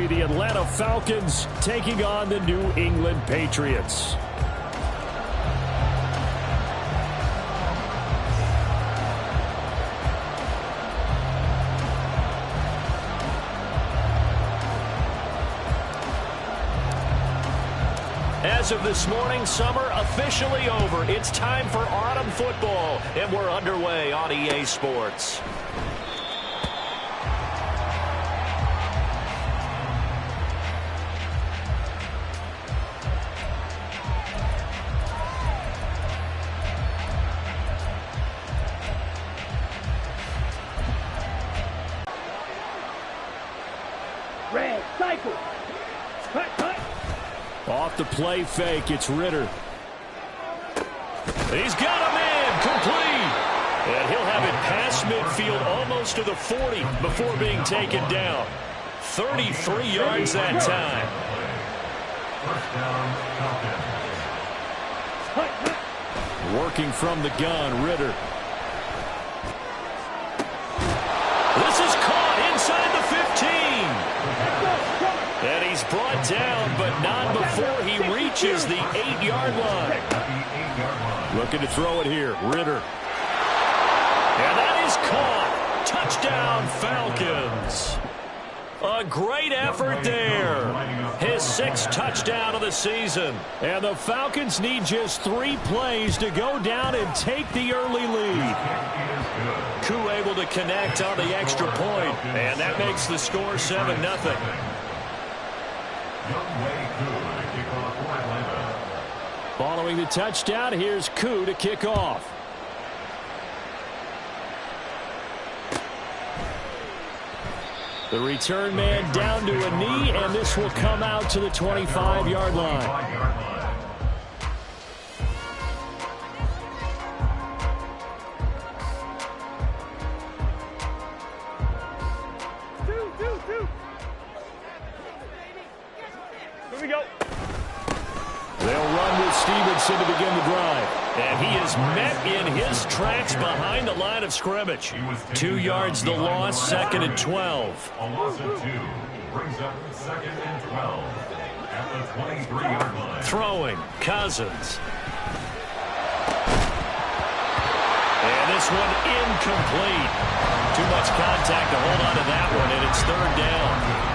the Atlanta Falcons taking on the New England Patriots. As of this morning, summer officially over. It's time for autumn football, and we're underway on EA Sports. Red, cycle. Cut. Off the play fake, it's Ritter. He's got him in, complete. And he'll have it past midfield almost to the 40 before being taken down. 33 yards that time. Working from the gun, Ritter. This is caught inside the 15. And he's brought down, but not before he reaches the 8-yard line. Looking to throw it here, Ritter. And that is caught. Touchdown, Falcons. A great effort there. His 6th touchdown of the season. And the Falcons need just 3 plays to go down and take the early lead. Koo able to connect on the extra point, and that makes the score 7-0. Following the touchdown, here's Koo to kick off. The return man down to a knee, and this will come out to the 25-yard line. Here we go. They'll run with Stevenson to begin the drive. And he is met in his tracks behind the line of scrimmage. 2 yards the loss, 2nd and 12. A loss of 2 brings up 2nd and 12 at the 23-yard line. Throwing, Cousins. And this one incomplete. Too much contact to hold on to that one, and it's 3rd down.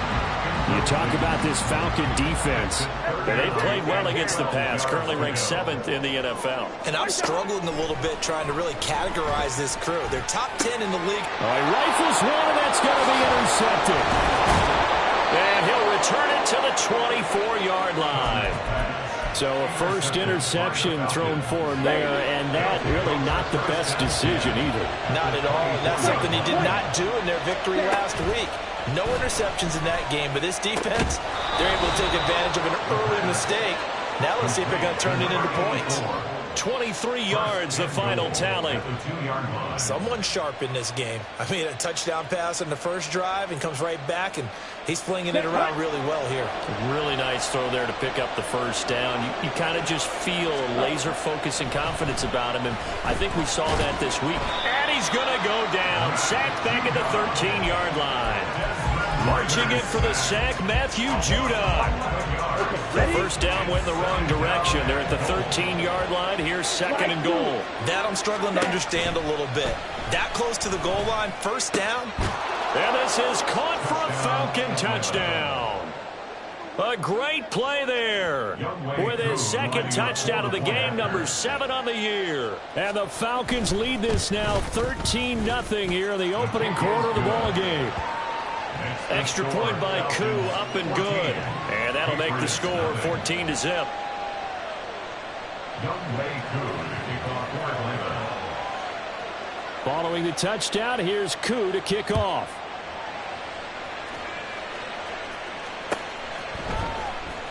You talk about this Falcon defense. They've played well against the pass, currently ranked 7th in the NFL. And I'm struggling a little bit trying to really categorize this crew. They're top 10 in the league. All right, rifles one, and that's going to be intercepted. And he'll return it to the 24-yard line. So a first interception thrown for him there, and that really not the best decision either. Not at all. And that's something he did not do in their victory last week. No interceptions in that game, but this defense, they're able to take advantage of an early mistake. Now let's see if they're going to turn it into points. 23 yards, the final tally. Someone sharp in this game. I mean, a touchdown pass on the first drive and comes right back, and he's flinging it around really well here. Really nice throw there to pick up the first down. You kind of just feel a laser focus and confidence about him, and I think we saw that this week. And he's going to go down, sacked back at the 13-yard line. Marching in for the sack, Matthew Judon. The first down went in the wrong direction. They're at the 13-yard line. Here's 2nd and goal. That I'm struggling to understand a little bit. That close to the goal line, first down. And this is caught for a Falcon touchdown. A great play there with his 2nd touchdown of the game, number 7 on the year. And the Falcons lead this now 13-0 here in the opening quarter of the ball game. Extra point by Koo, up and good. And that'll make the score 14-0. Following the touchdown, here's Koo to kick off.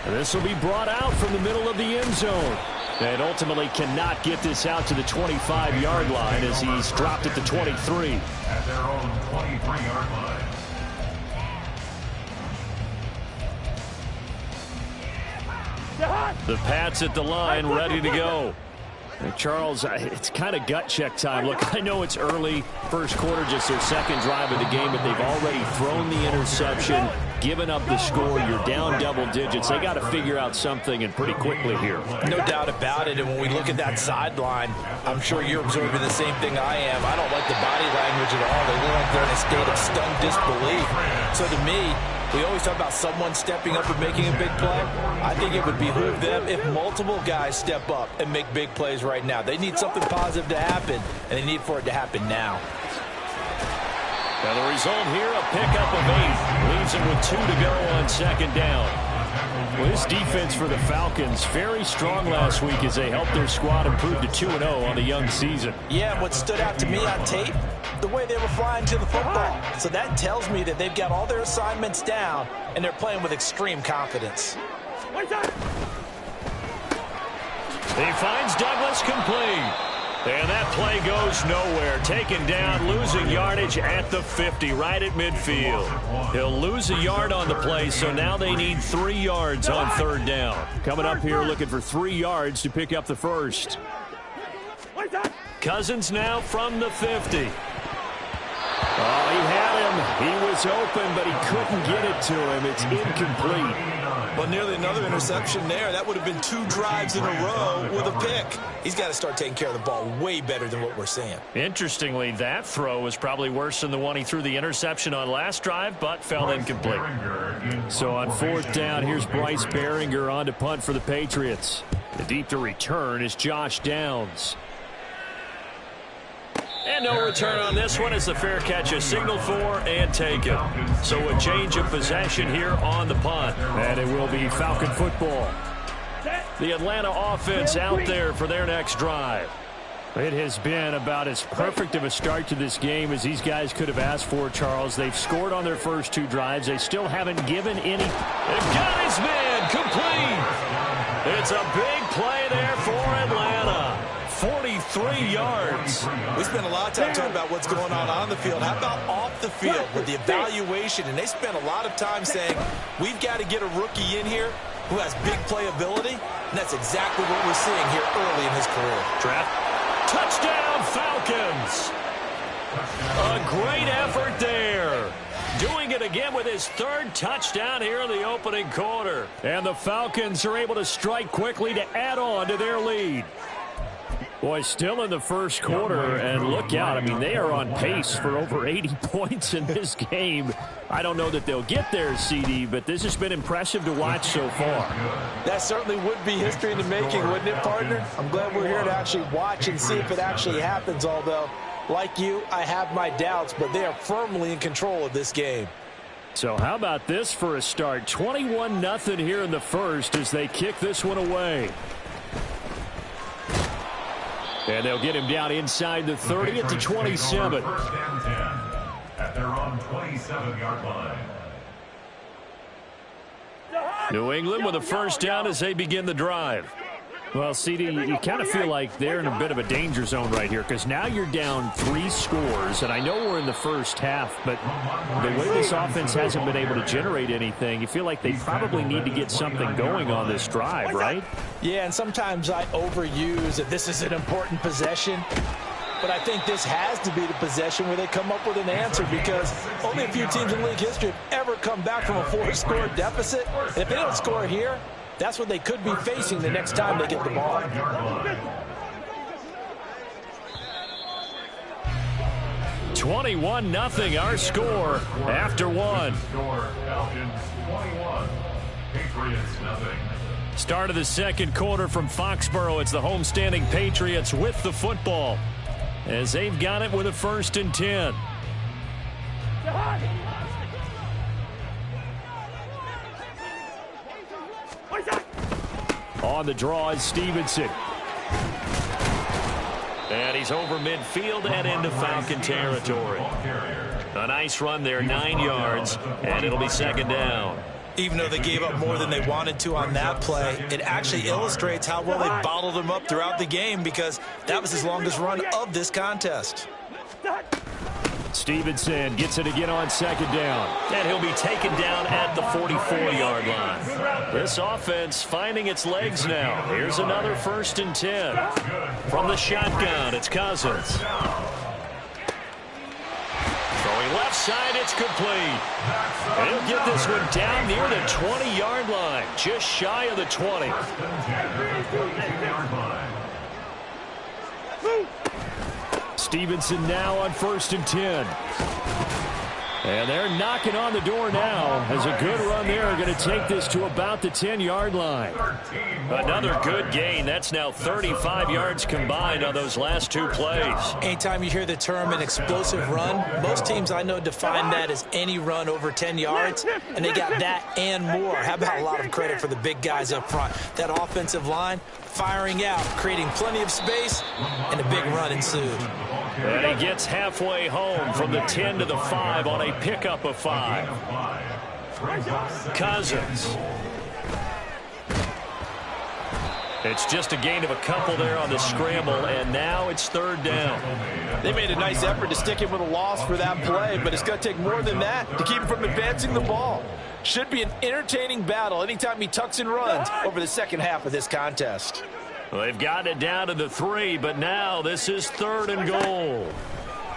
This will be brought out from the middle of the end zone. And ultimately cannot get this out to the 25-yard line as he's dropped at the 23. At their own 23-yard line. The Pats at the line, ready to go. And Charles, it's kind of gut check time. Look, I know it's early, first quarter, just their 2nd drive of the game, but they've already thrown the interception, given up the score. You're down double digits. They got to figure out something, and pretty quickly here. No doubt about it. And when we look at that sideline, I'm sure you're observing the same thing I am. I don't like the body language at all. They look like they're in a state of stunned disbelief. So to me, we always talk about someone stepping up and making a big play. I think it would behoove them if multiple guys step up and make big plays right now. They need something positive to happen, and they need for it to happen now. Now the result here, a pickup of 8. Leaves them with 2 to go on second down. Well, this defense for the Falcons, very strong last week as they helped their squad improve to 2-0 on the young season. Yeah, what stood out to me on tape, the way they were flying to the football. So that tells me that they've got all their assignments down, and they're playing with extreme confidence. He finds Douglas complete. And that play goes nowhere. Taken down, losing yardage at the 50, right at midfield. He'll lose a yard on the play, so now they need 3 yards on third down. Coming up here looking for 3 yards to pick up the first. Cousins now from the 50. Oh, he had him. He was open, but he couldn't get it to him. It's incomplete. Well, nearly another interception there. That would have been 2 drives in a row with a pick. He's got to start taking care of the ball way better than what we're seeing. Interestingly, that throw was probably worse than the one he threw the interception on last drive, but fell incomplete. So on fourth down, here's Bryce Behringer on to punt for the Patriots. The deep to return is Josh Downs. And no return on this one as the fair catch is signaled for and taken. So a change of possession here on the punt. And it will be Falcon football. The Atlanta offense out there for their next drive. It has been about as perfect of a start to this game as these guys could have asked for, Charles. They've scored on their first 2 drives. They still haven't given any. They've got his man complete. It's a big play there for Atlanta. 43 yards. We spent a lot of time talking about what's going on the field. How about off the field with the evaluation? And they spent a lot of time saying, we've got to get a rookie in here who has big playability. And that's exactly what we're seeing here early in his career. Trap. Touchdown, Falcons. A great effort there. Doing it again with his 3rd touchdown here in the opening quarter. And the Falcons are able to strike quickly to add on to their lead. Boy, still in the first quarter, and look out. I mean, they are on pace for over 80 points in this game. I don't know that they'll get there, CD, but this has been impressive to watch so far. That certainly would be history in the making, wouldn't it, partner? I'm glad we're here to actually watch and see if it actually happens, although, like you, I have my doubts, but they are firmly in control of this game. So how about this for a start? 21-0 here in the first as they kick this one away. And they'll get him down inside the 30 at the 27. First and 10 at their own 27-yard line. New England with a first down as they begin the drive. Well, CD, you kind of feel like they're in a bit of a danger zone right here because now you're down 3 scores, and I know we're in the first half, but the way this offense hasn't been able to generate anything, you feel like they probably need to get something going on this drive, right? Yeah, and sometimes I overuse that this is an important possession, but I think this has to be the possession where they come up with an answer because only a few teams in league history have ever come back from a 4-score deficit. And if they don't score here, that's what they could be facing the next time they get the ball. 21-0 our score after 1. Falcons 21, Patriots nothing. Start of the second quarter from Foxborough. It's the homestanding Patriots with the football as they've got it with a 1st and 10. On the draw is Stevenson. And he's over midfield and into Falcon territory. A nice run there, 9 yards, and it'll be 2nd down. Even though they gave up more than they wanted to on that play, it actually illustrates how well they bottled them up throughout the game because that was his longest run of this contest. Stevenson gets it again on 2nd down. And he'll be taken down at the 44-yard line. This offense finding its legs now. Here's another 1st and 10. From the shotgun, it's Cousins. Throwing left outside. It's complete. And he'll get this one down near the 20-yard line, just shy of the 20. Stevenson now on 1st and 10. And they're knocking on the door now as a good run there are going to take this to about the 10-yard line. Another good gain. That's now 35 yards combined on those last 2 plays. Anytime you hear the term an explosive run, most teams I know define that as any run over 10 yards, and they got that and more. How about a lot of credit for the big guys up front? That offensive line firing out, creating plenty of space, and a big run ensued. And he gets halfway home from the 10 to the 5 on a pickup of 5. Cousins. It's just a gain of a couple there on the scramble, and now it's 3rd down. They made a nice effort to stick him with a loss for that play, but it's going to take more than that to keep him from advancing the ball. Should be an entertaining battle anytime he tucks and runs over the second half of this contest. Well, they've gotten it down to the 3, but now this is 3rd and goal.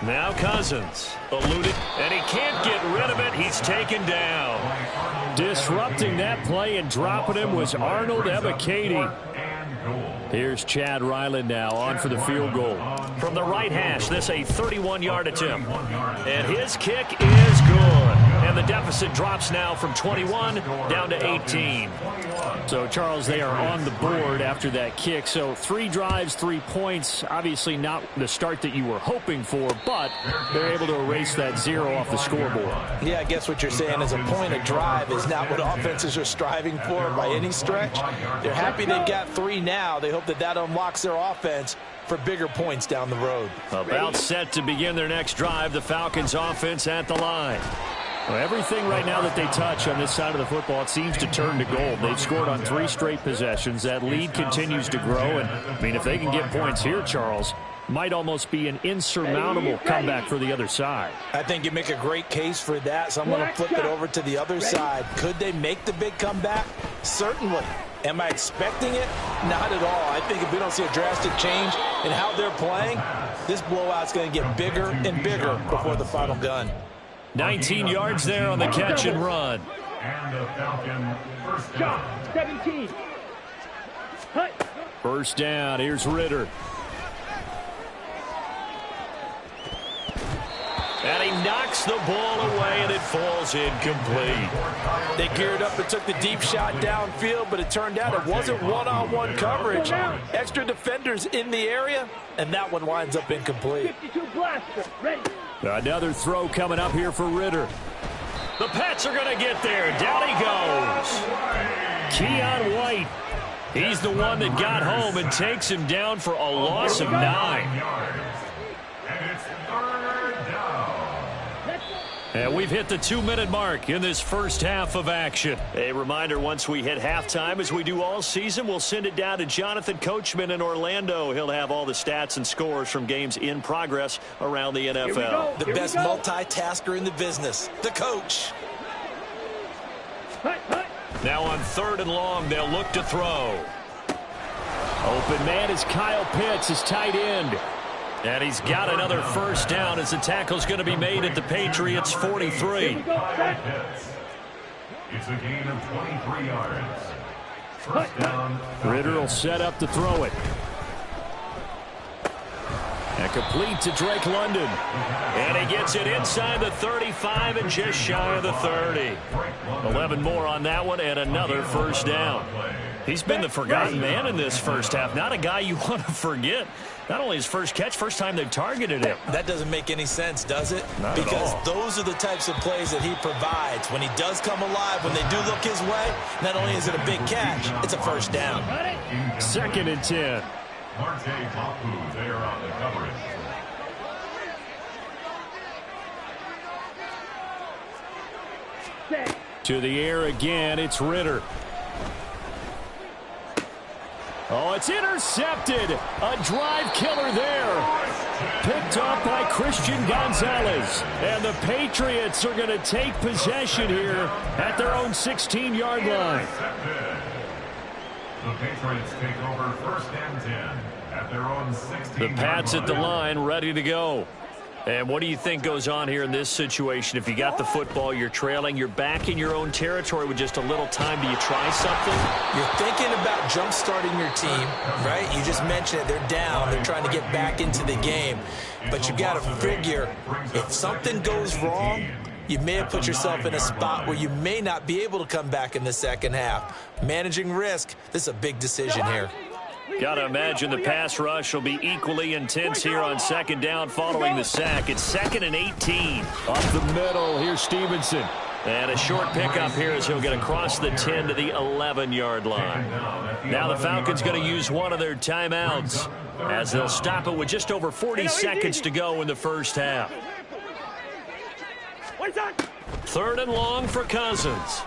Now Cousins eluded, and he can't get rid of it. He's taken down. Disrupting that play and dropping him was Arnold Ebiketie. Here's Chad Ryland now on for the field goal. From the right hash, this a 31-yard attempt. And his kick is good. And the deficit drops now from 21 down to 18. So, Charles, they are on the board after that kick. So 3 drives, 3 points. Obviously not the start that you were hoping for, but they're able to erase that 0 off the scoreboard. Yeah, I guess what you're saying is a point of drive is not what offenses are striving for by any stretch. They're happy they've got 3 now. They hope that that unlocks their offense for bigger points down the road. About set to begin their next drive, the Falcons offense at the line. Well, everything right now that they touch on this side of the football, it seems to turn to gold. They've scored on 3 straight possessions. That lead continues to grow. And, I mean, if they can get points here, Charles, might almost be an insurmountable comeback for the other side. I think you make a great case for that, so I'm going to flip it over to the other side. Could they make the big comeback? Certainly. Am I expecting it? Not at all. I think if we don't see a drastic change in how they're playing, this blowout's going to get bigger and bigger before the final gun. 19 yards there on the catch and run. And the Falcon first down. 17. First down. Here's Ritter. And he knocks the ball away, and it falls incomplete. They geared up and took the deep shot downfield, but it turned out it wasn't one-on-one coverage. Extra defenders in the area, and that one winds up incomplete. 52 blaster. Ready. Another throw coming up here for Ritter. The Pats are going to get there. Down he goes. Keon White. He's the one that got home and takes him down for a loss of 9. And it's 3rd down. And we've hit the 2-minute mark in this first half of action. A reminder, once we hit halftime, as we do all season, we'll send it down to Jonathan Coachman in Orlando. He'll have all the stats and scores from games in progress around the NFL. The best multitasker in the business, the coach. Now on 3rd and long, they'll look to throw. Open man is Kyle Pitts, his tight end. And he's got another first down as the tackle's going to be made at the Patriots' 43. It's a gain of 23 yards. First down. Ritter will set up to throw it. And complete to Drake London. And he gets it inside the 35 and just shy of the 30. 11 more on that one and another first down. He's been the forgotten man in this first half. Not a guy you want to forget. Not only his first catch, first time they've targeted him. That doesn't make any sense, does it? Not because at all. Those are the types of plays that he provides. When he does come alive, when they do look his way, not only is it a big catch, it's a first down. 2nd and 10. Marte Papu there on the coverage. To the air again, it's Ritter. Oh, it's intercepted. A drive killer there. Picked up by Christian Gonzalez. And the Patriots are going to take possession here at their own 16-yard line. The Patriots take over 1st and 10 at their own 16. The Pats at the line, ready to go. And what do you think goes on here in this situation? If you got the football, you're trailing, you're back in your own territory with just a little time. Do you try something? You're thinking about jump-starting your team, right? You just mentioned it. They're down. They're trying to get back into the game. But you got to figure, if something goes wrong, you may have put yourself in a spot where you may not be able to come back in the second half. Managing risk, this is a big decision here. Got to imagine the pass rush will be equally intense here on second down following the sack. It's 2nd and 18. Up the middle, here's Stevenson. And a short pickup here as he'll get across the 10 to the 11-yard line. Now the Falcons going to use one of their timeouts as they'll stop it with just over 40 seconds to go in the first half. 3rd and long for Cousins.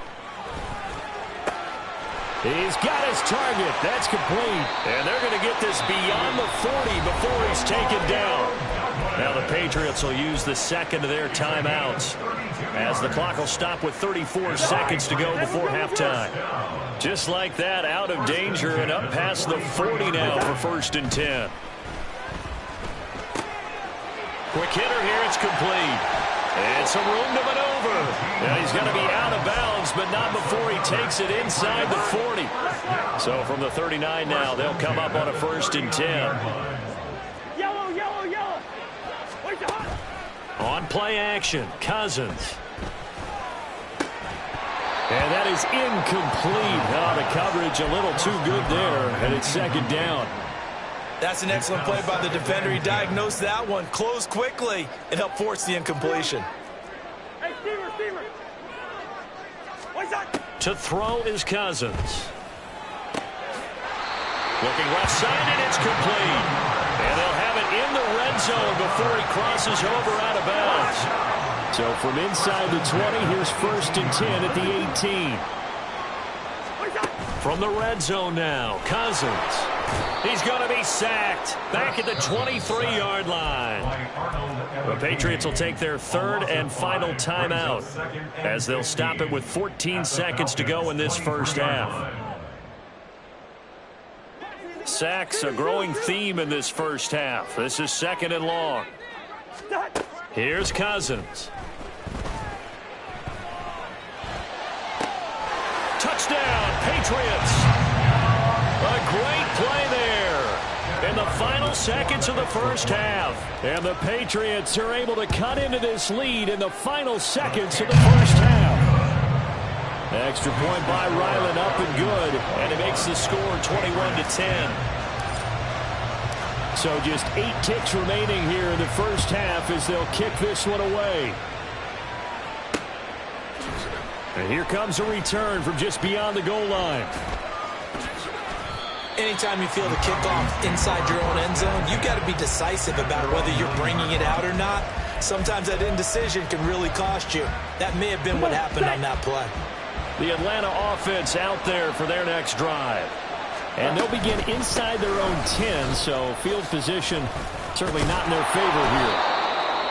He's got his target. That's complete. And they're going to get this beyond the 40 before he's taken down. Now the Patriots will use the second of their timeouts as the clock will stop with 34 seconds to go before halftime. Just like that, out of danger and up past the 40 now for 1st and 10. Quick hitter here. It's complete. And some room to maneuver. And he's going to be out of bounds, but not before he takes it inside the 40. So from the 39 now, they'll come up on a 1st and 10. Yellow, yellow, yellow. Where's the hot? On play action, Cousins. And that is incomplete. Oh, the coverage a little too good there, and it's 2nd down. That's an excellent play by the defender. He diagnosed that one, closed quickly, and helped force the incompletion. Hey, Steamer. What's that? To throw is Cousins. Looking left side, and it's complete. And they'll have it in the red zone before he crosses over out of bounds. So from inside the 20, here's 1st and 10 at the 18. From the red zone now, Cousins. He's going to be sacked back at the 23-yard line. The Patriots will take their 3rd and final timeout as they'll stop it with 14 seconds to go in this first half. Sacks, a growing theme in this first half. This is 2nd and long. Here's Cousins. Touchdown, Patriots. A great play there in the final seconds of the first half. And the Patriots are able to cut into this lead in the final seconds of the first half. Extra point by Ryland, up and good. And it makes the score 21-10. So just 8 ticks remaining here in the first half as they'll kick this one away. And here comes a return from just beyond the goal line. Anytime you feel the kickoff inside your own end zone, you've got to be decisive about whether you're bringing it out or not. Sometimes that indecision can really cost you. That may have been what happened on that play. The Atlanta offense out there for their next drive. And they'll begin inside their own 10, so field position certainly not in their favor here.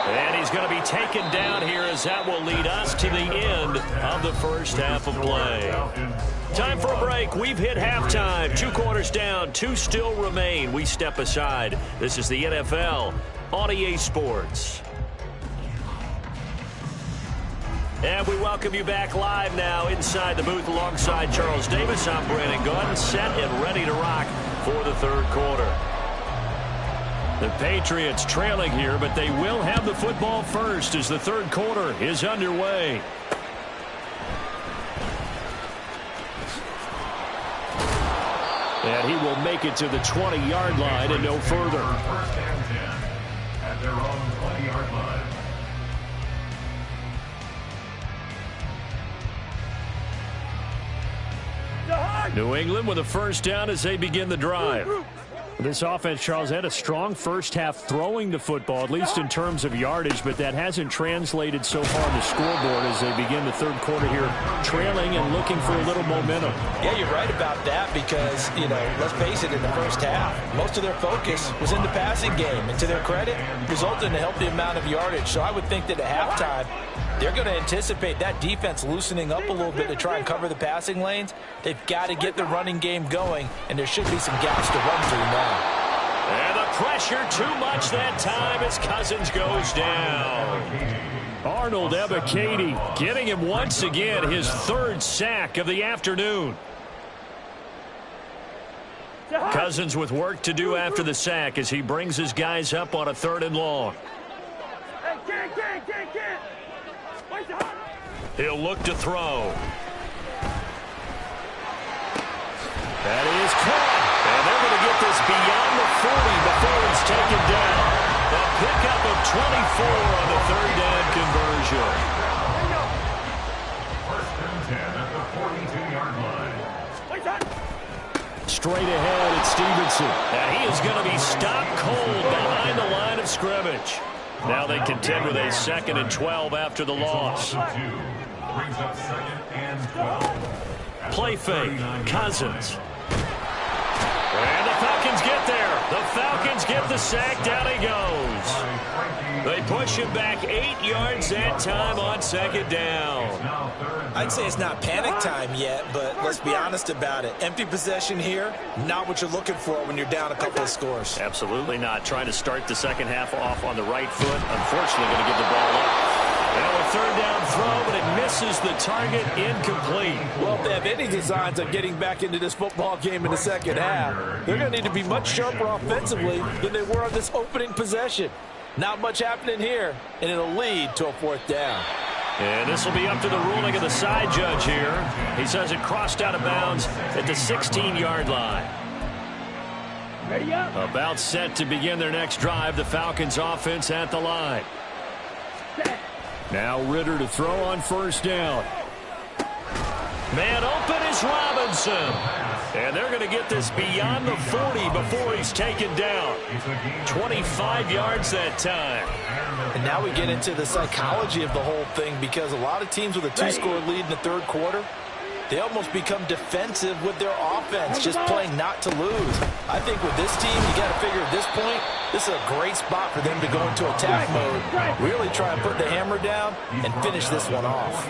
And he's going to be taken down here as that will lead us to the end of the first half of play. Time for a break. We've hit halftime. 2 quarters down, 2 still remain. We step aside. This is the NFL on EA Sports. And we welcome you back live now inside the booth alongside Charles Davis. I'm Brandon Gordon, set and ready to rock for the 3rd quarter. The Patriots trailing here, but they will have the football first as the 3rd quarter is underway. And he will make it to the 20-yard line and no further. 1st and 10 at their own 20-yard line. New England with a first down as they begin the drive. This offense, Charles, had a strong first half throwing the football, at least in terms of yardage, but that hasn't translated so far on the scoreboard as they begin the 3rd quarter here, trailing and looking for a little momentum. Yeah, you're right about that because, let's face it, in the first half, most of their focus was in the passing game. And to their credit, resulted in a healthy amount of yardage. So I would think that at halftime, they're going to anticipate that defense loosening up a little bit to try and cover the passing lanes. They've got to get the running game going, and there should be some gaps to run through now. And the pressure too much that time as Cousins goes down. Arnold Ebiketie getting him once again his third sack of the afternoon. Cousins with work to do after the sack as he brings his guys up on a 3rd and long. He'll look to throw. That is caught. And they're going to get this beyond the 40 before it's taken down. A pickup of 24 on the 3rd down conversion. First and 10 at the 42-yard line. Straight ahead, it's Stevenson. And he is going to be stopped cold behind the line of scrimmage. Now they contend with a 2nd and 12 after the loss. Brings up 2nd and 12. Play fake. Cousins. And the Falcons get there. The Falcons get the sack. Down he goes. They push him back 8 yards that time on 2nd down. I'd say it's not panic time yet, but let's be honest about it. Empty possession here, not what you're looking for when you're down a couple of scores. Absolutely not. Trying to start the second half off on the right foot. Unfortunately, going to give the ball up. Now a 3rd down throw, but it misses the target. Incomplete. Well, if they have any designs on getting back into this football game in the second half, they're going to need to be much sharper offensively than they were on this opening possession. Not much happening here, and it'll lead to a 4th down. And this will be up to the ruling of the side judge here. He says it crossed out of bounds at the 16-yard line. Ready up. About set to begin their next drive. The Falcons offense at the line. Now Ritter to throw on 1st down. Man open is Robinson. And they're going to get this beyond the 40 before he's taken down. 25 yards that time. And now we get into the psychology of the whole thing, because a lot of teams with a 2-score lead in the 3rd quarter, they almost become defensive with their offense, just playing not to lose. I think with this team, you got to figure at this point, this is a great spot for them to go into attack mode, really try and put the hammer down and finish this one off.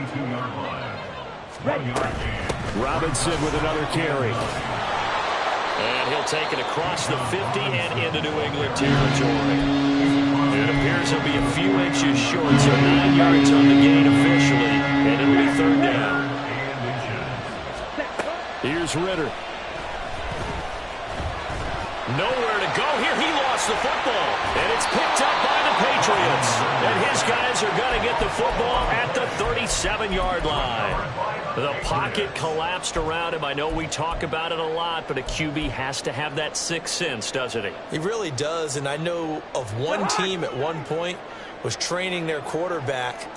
Robinson with another carry. And he'll take it across the 50 and into New England territory. It appears he'll be a few inches short, so 9 yards on the gain officially, and it'll be 3rd down. Here's Ritter. Nowhere to go here. He lost the football, and it's picked up by the Patriots. And his guys are going to get the football at the 37-yard line. The pocket collapsed around him. I know we talk about it a lot, but a QB has to have that 6th sense, doesn't he? He really does, and I know of one team at one point was training their quarterback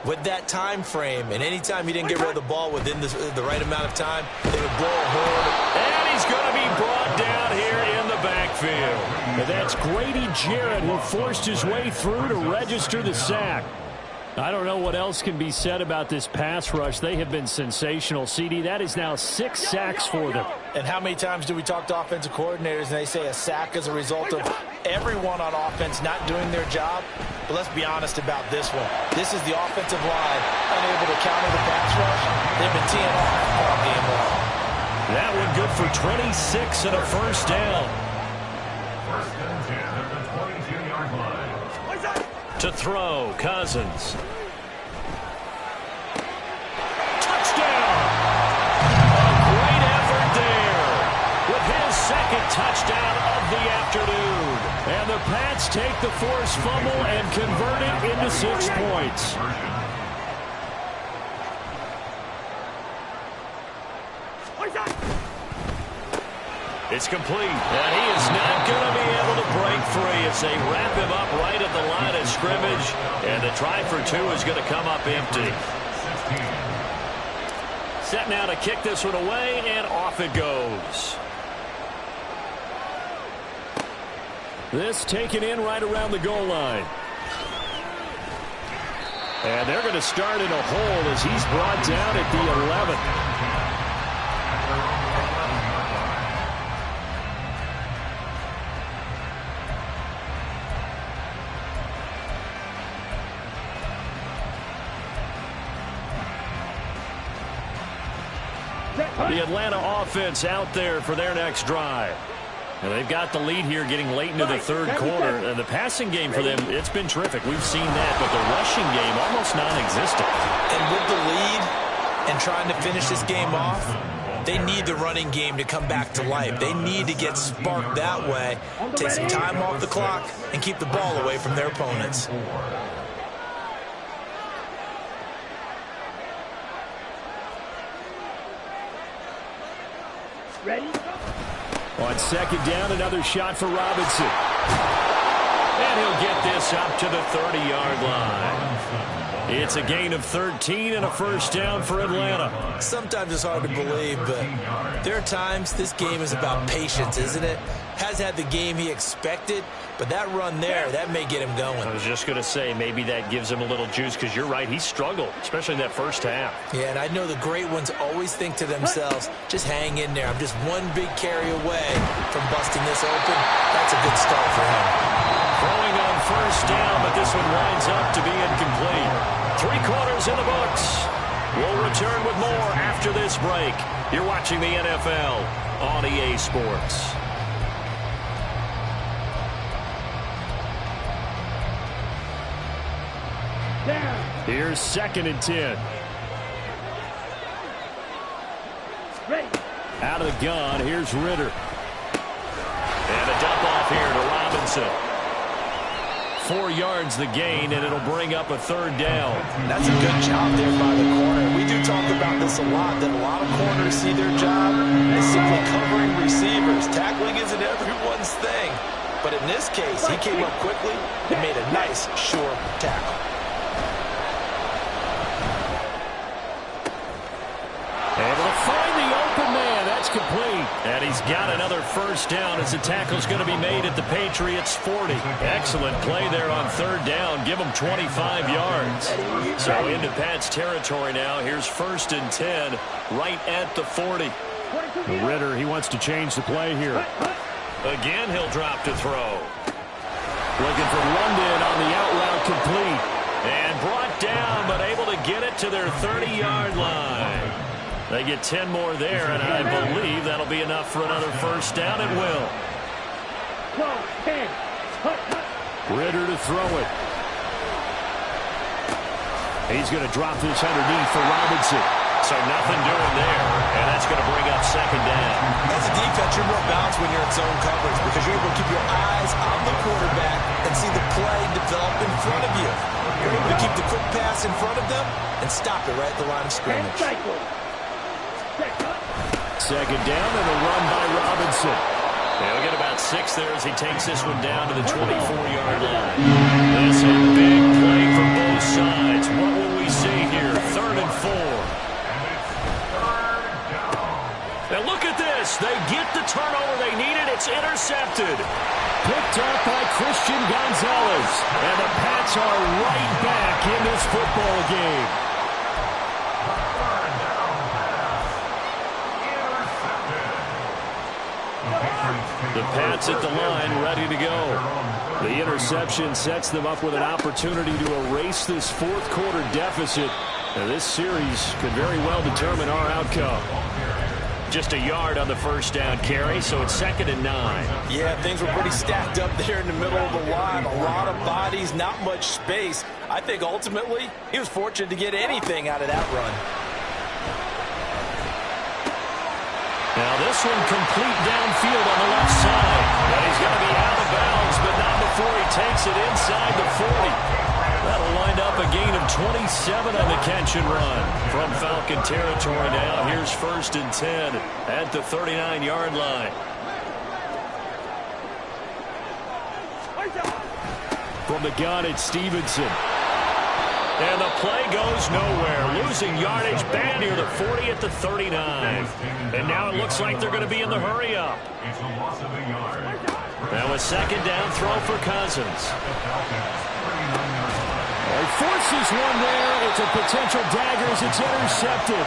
with that time frame, and anytime he didn't get rid of the ball within the right amount of time, they would blow a horn. And he's going to be brought down here in the backfield. And that's Grady Jarrett, who forced his way through to register the sack. I don't know what else can be said about this pass rush. They have been sensational. CD, that is now 6 sacks for them. And how many times do we talk to offensive coordinators and they say a sack is a result of everyone on offense not doing their job? But let's be honest about this one. This is the offensive line unable to counter the pass rush. They've been teeing off all game long. That one good for 26 and a 1st down. First and 10 at the 22-yard line. To throw, Cousins. Touchdown! A great effort there with his 2nd touchdown of the afternoon. And the Pats take the forced fumble and convert it into 6 points. It's complete, and he is not going to be able to break free as they wrap him up right at the line of scrimmage, and the try for 2 is going to come up empty. Set now to kick this one away, and off it goes. This taken in right around the goal line. And they're going to start in a hole as he's brought down at the 11. The Atlanta offense out there for their next drive. And they've got the lead here getting late into the third quarter. And the passing game for them, it's been terrific. We've seen that, but the rushing game almost non-existent. And with the lead and trying to finish this game off, they need the running game to come back to life. They need to get sparked that way, take some time off the clock, and keep the ball away from their opponents. Ready? On second down, another shot for Robinson. And he'll get this up to the 30-yard line. It's a gain of 13 and a first down for Atlanta. Sometimes it's hard to believe, but there are times this game is about patience, isn't it? Has had the game he expected, but that run there, that may get him going. I was just going to say, maybe that gives him a little juice, because you're right, he struggled, especially in that first half. Yeah, and I know the great ones always think to themselves, just hang in there. I'm just one big carry away from busting this open. That's a good start for him. Throwing on first down, but this one winds up to be incomplete. 3 quarters in the books. We'll return with more after this break. You're watching the NFL on EA Sports. Here's 2nd and 10. Ready? Out of the gun, here's Ritter. And a dump off here to Robinson. 4 yards the gain, and it'll bring up a 3rd down. That's a good job there by the corner. We do talk about this a lot, that a lot of corners see their job as simply covering receivers. Tackling isn't everyone's thing. But in this case, he came up quickly and made a nice, sure tackle. Able to find the open man. That's complete. And he's got another first down as the tackle's going to be made at the Patriots' 40. Excellent play there on 3rd down. Give him 25 yards. So into Pat's territory now. Here's 1st and 10 right at the 40. Ritter, he wants to change the play here. Again, he'll drop to throw. Looking for London on the out route, complete. And brought down, but able to get it to their 30-yard line. They get 10 more there, and I believe that'll be enough for another first down. It will. Ritter to throw it. He's going to drop this underneath for Robinson. So nothing doing there, and that's going to bring up 2nd down. As a defense, you're more balanced when you're in zone coverage because you're able to keep your eyes on the quarterback and see the play develop in front of you. You're able to keep the quick pass in front of them and stop it right at the line of scrimmage. 2nd down and a run by Robinson. They'll get about 6 there as he takes this one down to the 24-yard line. This is a big play from both sides. What will we see here? 3rd and 4. Now look at this. They get the turnover they needed. It's intercepted. Picked up by Christian Gonzalez. And the Pats are right back in this football game. The Pats at the line, ready to go. The interception sets them up with an opportunity to erase this 4th quarter deficit. Now, this series could very well determine our outcome. Just a yard on the first down carry, so it's 2nd and 9. Yeah, things were pretty stacked up there in the middle of the line. A lot of bodies, not much space. I think ultimately he was fortunate to get anything out of that run. Now this one complete downfield on the left side. And he's going to be out of bounds, but not before he takes it inside the 40. That'll wind up a gain of 27 on the catch and run. From Falcon territory now, here's 1st and 10 at the 39-yard line. From the gun, it's Stevenson. And the play goes nowhere. Losing yardage bad near the 40 at the 39. And now it looks like they're going to be in the hurry-up. That was 2nd down, throw for Cousins. He forces one there. It's a potential dagger as it's intercepted.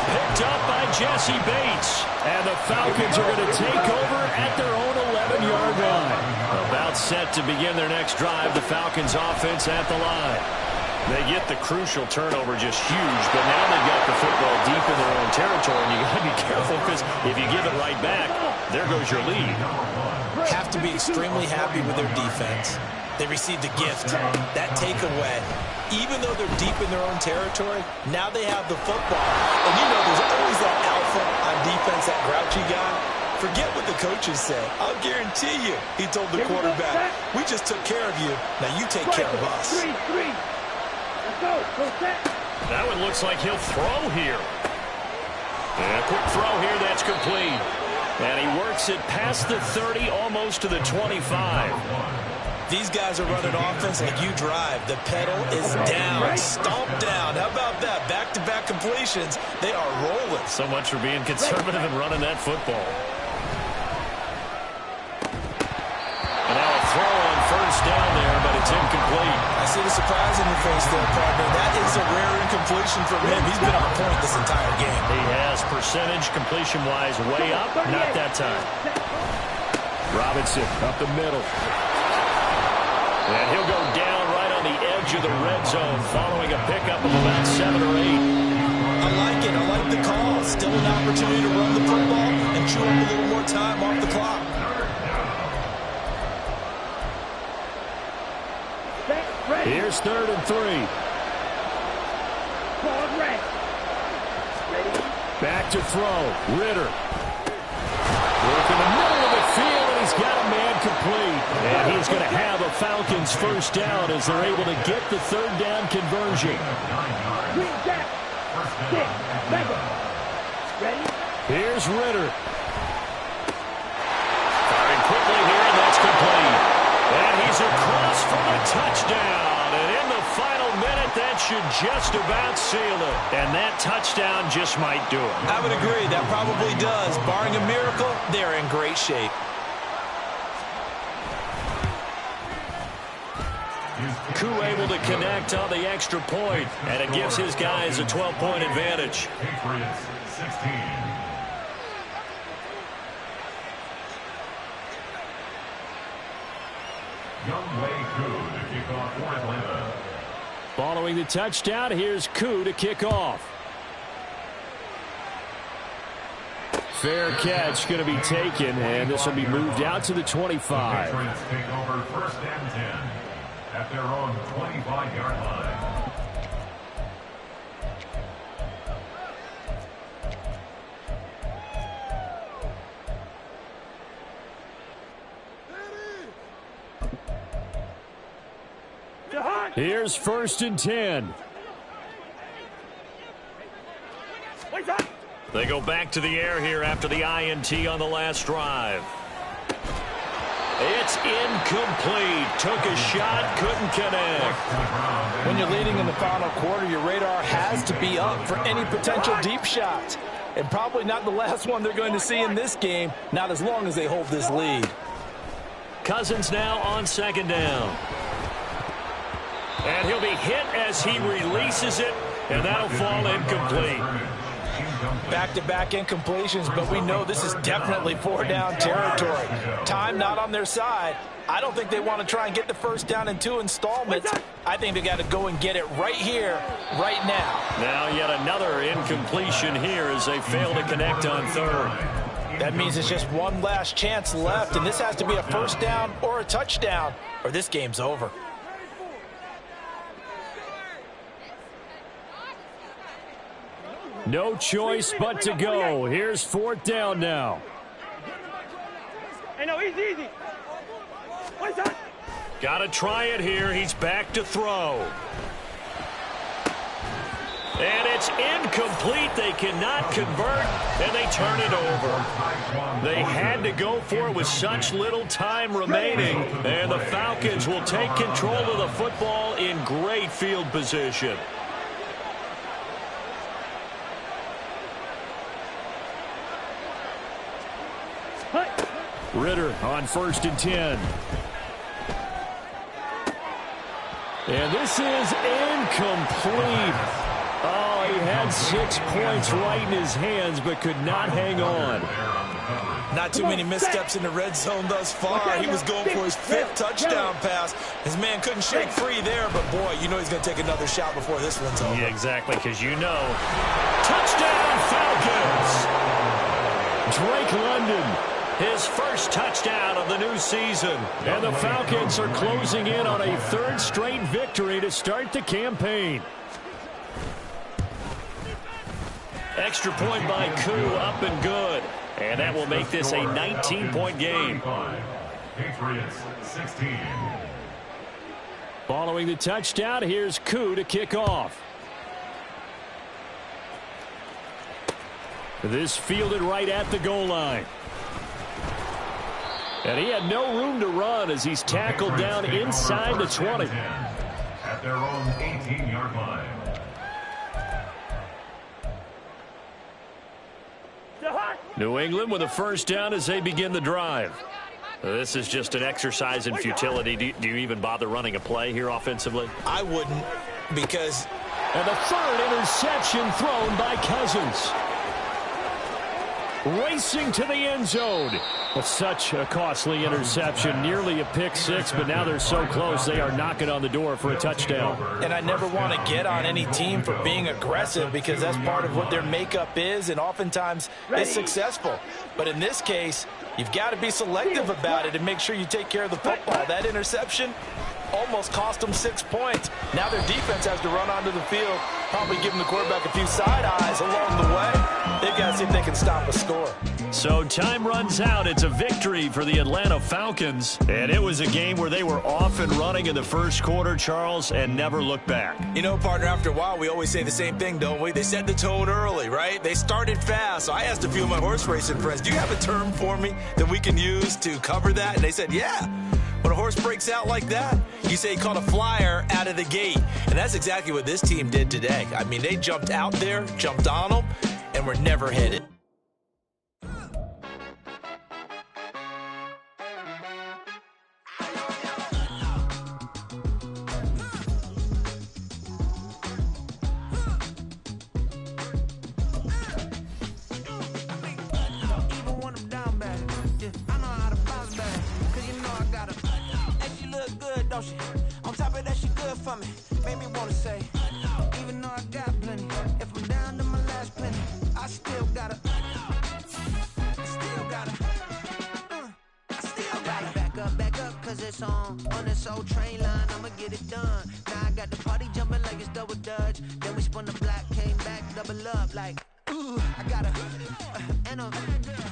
Picked up by Jesse Bates. And the Falcons are going to take over at their own 11-yard line. About set to begin their next drive. The Falcons offense at the line. They get the crucial turnover, just huge, but now they've got the football deep in their own territory, and you got to be careful because if you give it right back, There goes your lead. Have to be extremely happy with their defense. They received a gift. That takeaway, even though they're deep in their own territory, now they have the football. And you know there's always that alpha on defense, that grouchy guy. Forget what the coaches say. I'll guarantee you, he told the quarterback, we just took care of you. Now you take care of us. 3-3. Let's go. Go set. That one looks like he'll throw here. And a quick throw here, that's complete. And he works it past the 30, almost to the 25. These guys are running offense like you drive. The pedal is down, stomped down. How about that? Back-to-back completions. They are rolling. So much for being conservative and running that football. And now a throw on first down there, but it's incomplete. I see the surprise in your face there, partner. That is a rare incompletion from him. He's been on point this entire game. He has percentage completion-wise way up. Not that time. Robinson up the middle. And he'll go down right on the edge of the red zone following a pickup of about 7 or 8. I like it. I like the call. Still an opportunity to run the football and chew up a little more time off the clock. Here's 3rd and 3. Back to throw. Ritter. Work in the middle of the field, and he's got a man complete. And he's going to have a Falcons first down as they're able to get the 3rd down conversion. Here's Ritter. Firing quickly here, and that's complete. And he's across for a touchdown. And in the final minute, that should just about seal it. And that touchdown just might do it. I would agree. That probably does. Barring a miracle, they're in great shape. Koo able to connect on the extra point, and it gives his guys a 12-point advantage. Patriots 16. Younghoe Koo to kick off for Atlanta. Following the touchdown, here's Koo to kick off. Fair catch going to be taken, and this will be moved out to the 25. Patriots take over 1st and 10 at their own 25-yard line. Here's 1st and 10. They go back to the air here after the INT on the last drive. It's incomplete. Took a shot, couldn't connect. When you're leading in the final quarter, your radar has to be up for any potential deep shots. And probably not the last one they're going to see in this game, not as long as they hold this lead. Cousins now on 2nd down. And he'll be hit as he releases it, and that'll fall incomplete. Back-to-back incompletions, but we know this is definitely 4-down territory. Time not on their side. I don't think they want to try and get the first down in 2 installments. I think they got to go and get it right here, right now. Now yet another incompletion here as they fail to connect on 3rd. That means it's just one last chance left, and this has to be a first down or a touchdown, or this game's over. No choice but to go. Here's 4th down now. Hey, no, easy. Got to try it here. He's back to throw. And it's incomplete. They cannot convert, and they turn it over. They had to go for it with such little time remaining, and the Falcons will take control of the football in great field position. Ritter on 1st and 10. And this is incomplete. Oh, he had 6 points right in his hands, but could not hang on. Not too many missteps in the red zone thus far. He was going for his 5th touchdown pass. His man couldn't shake free there, but boy, you know he's going to take another shot before this one's over. Yeah, exactly, because you know. Touchdown, Falcons! Drake London His first touchdown of the new season. And the Falcons are closing in on a third straight victory to start the campaign. Extra point by Koo, up and good. And that will make this a 19-point game. Patriots 16. Following the touchdown, here's Koo to kick off. This fielded right at the goal line. And he had no room to run as he's tackled down inside the 20. At their own 18-yard line. New England with a first down as they begin the drive. This is just an exercise in futility. Do you even bother running a play here offensively? I wouldn't, because... And the third interception thrown by Cousins. Racing to the end zone. Such a costly interception, nearly a pick six, but now they're so close they are knocking on the door for a touchdown. And I never want to get on any team for being aggressive because that's part of what their makeup is, and oftentimes it's successful. But in this case, you've got to be selective about it and make sure you take care of the football. That interception almost cost them 6 points. Now their defense has to run onto the field, probably giving the quarterback a few side eyes along the way. They've got to see if they can stop a score. So time runs out. It's a victory for the Atlanta Falcons. And it was a game where they were off and running in the first quarter, Charles, and never looked back. You know, partner, after a while, we always say the same thing, don't we? They set the tone early, right? They started fast. So I asked a few of my horse racing friends, do you have a term for me that we can use to cover that? And they said, yeah. When a horse breaks out like that, you say he caught a flyer out of the gate. And that's exactly what this team did today. I mean, they jumped out there, jumped on them, and were never headed. On top of that, she good for me. Made me wanna say, even though I got plenty, if I'm down to my last penny, I still gotta back up, cause it's on this old train line, I'ma get it done. Now I got the party jumping like it's double dutch. Then we spun the block, came back, double up like, ooh, I got a,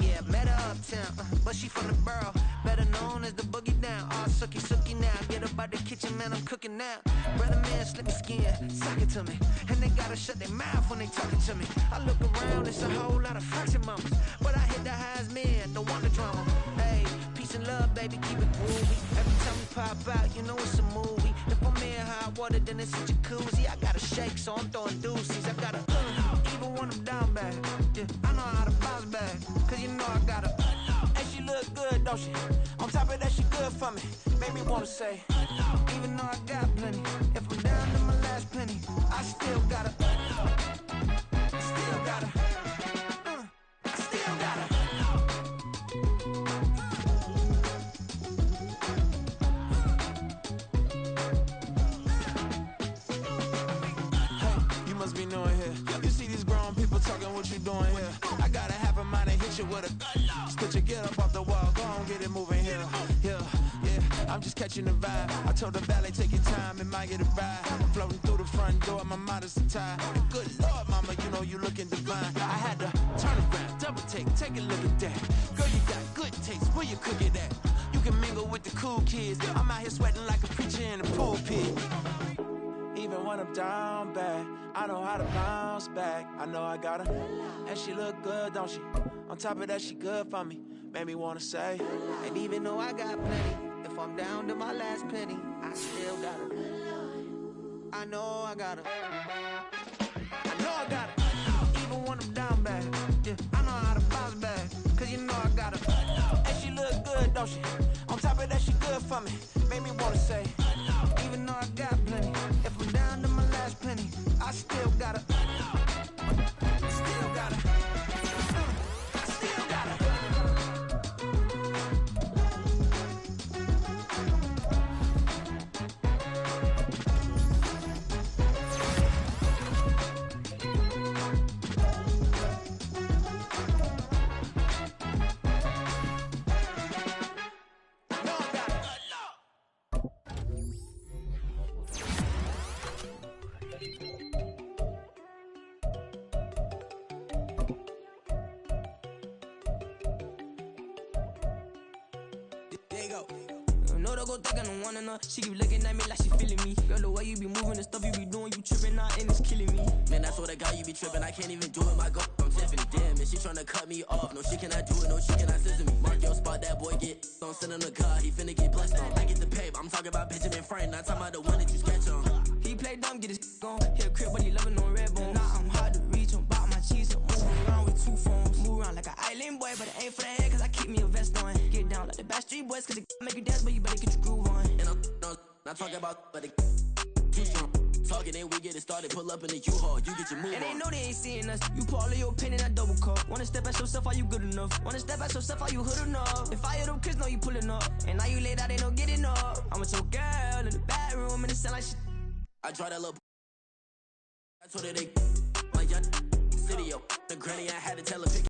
yeah, met her uptown, but she from the borough, better known as the boogie down. All sucky now, get up out the kitchen, man, I'm cooking now. Brother man, slip your skin, suck it to me, and they gotta shut their mouth when they talking to me. I look around, it's a whole lot of fraction mamas, but I hit the highs, man, don't want the drama. Hey, peace and love, baby, keep it groovy. Every time we pop out, you know it's a movie. If I'm in hot water, then it's a jacuzzi. I gotta shake, so I'm throwing deuces. I gotta, even when I'm down bad, yeah, I know how to bounce back, cause you know I gotta, and she look good, don't she? On top of that, she good for me. Made me wanna say, even though I got plenty, if I'm down to my last penny, I still gotta, still gotta. Doing here. I got a half a mind to hit you with a split you, get up off the wall, go on, get it moving here. Yeah, I'm just catching the vibe. I told the valet, take your time, it might get a ride. I'm floating through the front door, my modest attire. Good Lord, mama, you know you looking divine. I had to turn around, double take a look at that. Girl, you got good taste, where you cook it at? You can mingle with the cool kids. I'm out here sweating like a preacher in a pulpit. Even when I'm down bad, I know how to bounce back. I know I got her, and she look good, don't she? On top of that, she good for me. Made me wanna say, and even though I got plenty, if I'm down to my last penny, I still got her. I know I got her. I know I got her. Even when I'm down bad, yeah, I know how to bounce back, cause you know I got her. And she look good, don't she? On top of that, she good for me. Made me wanna say, even though I got plenty, if I'm down to my last penny, I still gotta, still gotta, still gotta. yo. You know they go think I don't want enough. She keep looking at me like she feeling me. Girl, the way you be moving, the stuff you be doing, you tripping out and it's killing me. Man, that's what I got, you be tripping. I can't even do it, my girl. I'm Tiffany, damn, and she tryna cut me off. No, she cannot do it, no, she cannot scissor me. Mark your spot, that boy get on. Send him the car, he finna get blessed on. I get the pay, but I'm talking about Benjamin Franklin, not talking about the one that you sketch on. He play dumb, get his on. Hit a crib, but he loving on red bone. Now I'm hard to reach, I'm bout my cheese. I'm moving around with 2 phones. Move around like an island boy, but it ain't for the head, cause I keep me a vest on. Get down like the Backstreet Boys, cause it make you dance, but you better get your groove on. And I'm not talking about, but it too strong. Talking, and we get it started, pull up in the U-Haul, you get your move on. And they know they ain't seeing us. You pull all of your pen in that double cup. Wanna step at yourself, are you good enough? Wanna step at yourself, are you hood enough? If I hear them kids, know you pulling up. And now you laid out, they don't get enough. I'm with your girl in the bedroom, and it sound like shit. I draw that little. I told her they my young city, yo. The granny, I had to tell her pick.